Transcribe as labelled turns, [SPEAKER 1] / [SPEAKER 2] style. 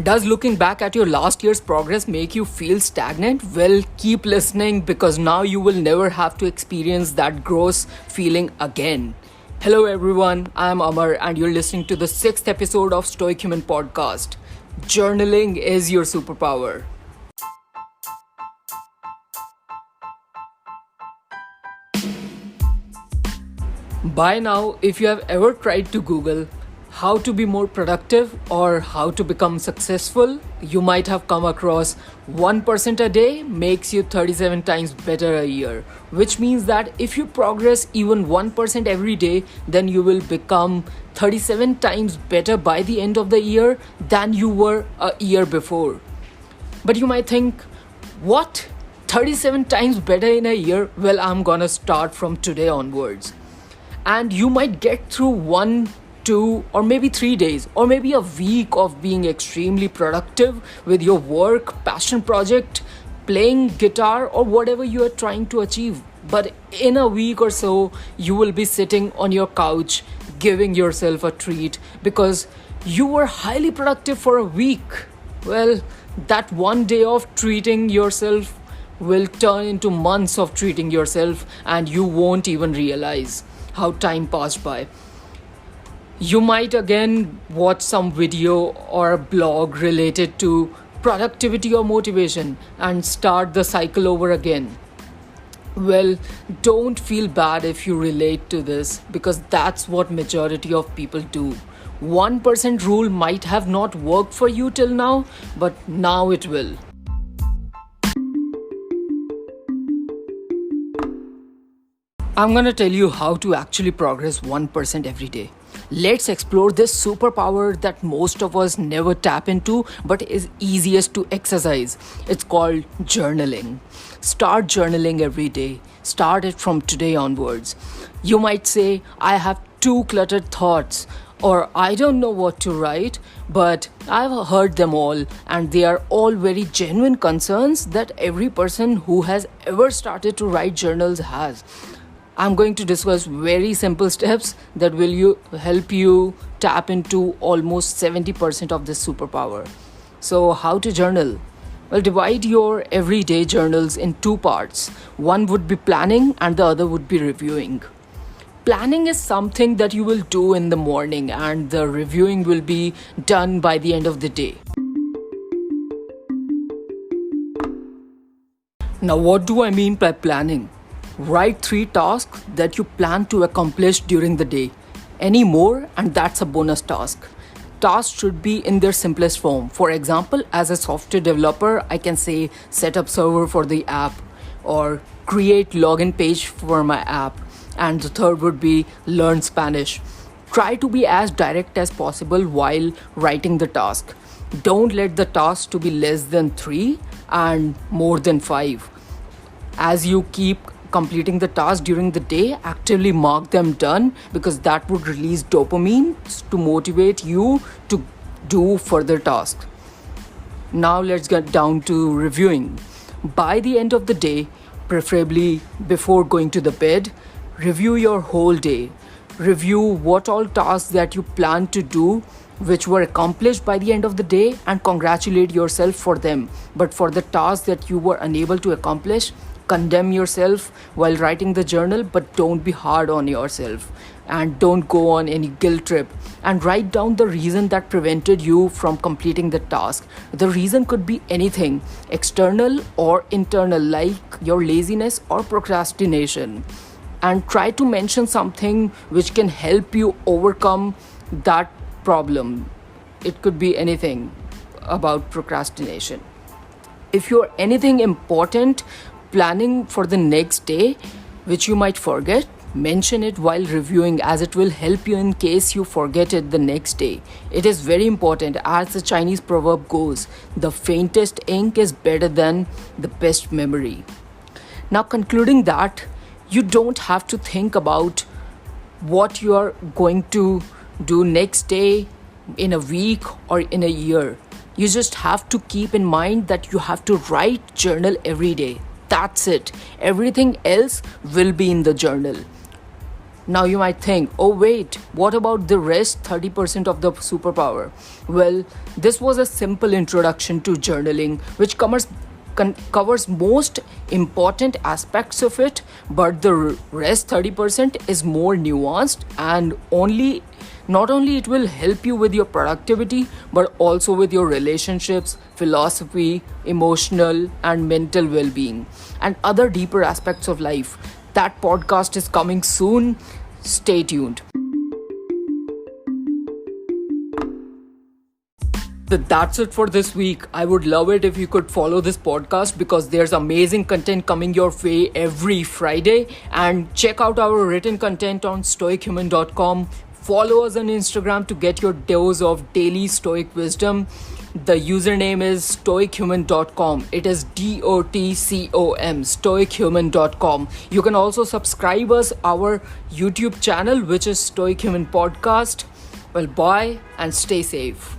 [SPEAKER 1] Does looking back at your last year's progress make you feel stagnant? Well, keep listening because now you will never have to experience that gross feeling again. Hello, everyone. I'm Amar, and you're listening to the sixth episode of Stoic Human Podcast. Journaling is your superpower. By now, if you have ever tried to Google how to be more productive or how to become successful, you might have come across 1% a day makes you 37 times better a year. Which means that if you progress even 1% every day, then you will become 37 times better by the end of the year than you were a year before. But you might think, what? 37 times better in a year? Well, I'm gonna start from today onwards. And you might get through 1, 2, or maybe 3 days, or maybe a week of being extremely productive with your work, passion project, playing guitar, or whatever you are trying to achieve. But in a week or so, you will be sitting on your couch giving yourself a treat because you were highly productive for a week. Well, that one day of treating yourself will turn into months of treating yourself, and you won't even realize how time passed by. You might again watch some video or a blog related to productivity or motivation and start the cycle over again. Well, don't feel bad if you relate to this because that's what majority of people do. 1% rule might have not worked for you till now, but now it will. I'm gonna tell you how to actually progress 1% every day. Let's explore this superpower that most of us never tap into but is easiest to exercise. It's called journaling. Start journaling every day. Start it from today onwards. You might say, I have too cluttered thoughts, or I don't know what to write, but I've heard them all, and they are all very genuine concerns that every person who has ever started to write journals has. I'm going to discuss very simple steps that will help you tap into almost 70% of this superpower. So, how to journal? Well, divide your everyday journals in two parts. One would be planning and the other would be reviewing. Planning is something that you will do in the morning, and the reviewing will be done by the end of the day. Now, what do I mean by planning? Write 3 tasks that you plan to accomplish during the day. Any more, and that's a bonus task. Tasks should be in their simplest form. For example, as a software developer, I can say set up server for the app or create login page for my app. And the third would be learn Spanish. Try to be as direct as possible while writing the task. Don't let the task to be less than 3 and more than 5. As you keep completing the task during the day, actively mark them done because that would release dopamine to motivate you to do further tasks. Now let's get down to reviewing. By the end of the day, preferably before going to the bed, review your whole day. Review what all tasks that you plan to do which were accomplished by the end of the day and congratulate yourself for them. But for the tasks that you were unable to accomplish, condemn yourself while writing the journal, but don't be hard on yourself and don't go on any guilt trip, and write down the reason that prevented you from completing the task. The reason could be anything, external or internal, like your laziness or procrastination, and try to mention something which can help you overcome that problem. It could be anything about procrastination. If you're anything important planning for the next day, which you might forget, mention it while reviewing as it will help you in case you forget it the next day. It is very important, as the Chinese proverb goes, the faintest ink is better than the best memory. Now, concluding that, you don't have to think about what you are going to do next day, in a week, or in a year. You just have to keep in mind that you have to write journal every day. That's it. Everything else will be in the journal. Now you might think, oh wait, what about the rest 30% of the superpower? Well, this was a simple introduction to journaling, which covers most important aspects of it, but the rest 30% is more nuanced and not only it will help you with your productivity, but also with your relationships, philosophy, emotional and mental well-being, and other deeper aspects of life. That podcast is coming soon. Stay tuned. That's it for this week. I would love it if you could follow this podcast because there's amazing content coming your way every Friday. And check out our written content on stoichuman.com. Follow us on Instagram to get your dose of daily Stoic wisdom. The username is stoichuman.com. It is DOTCOM, stoichuman.com. You can also subscribe us our YouTube channel, which is Stoic Human Podcast. Well, bye and stay safe.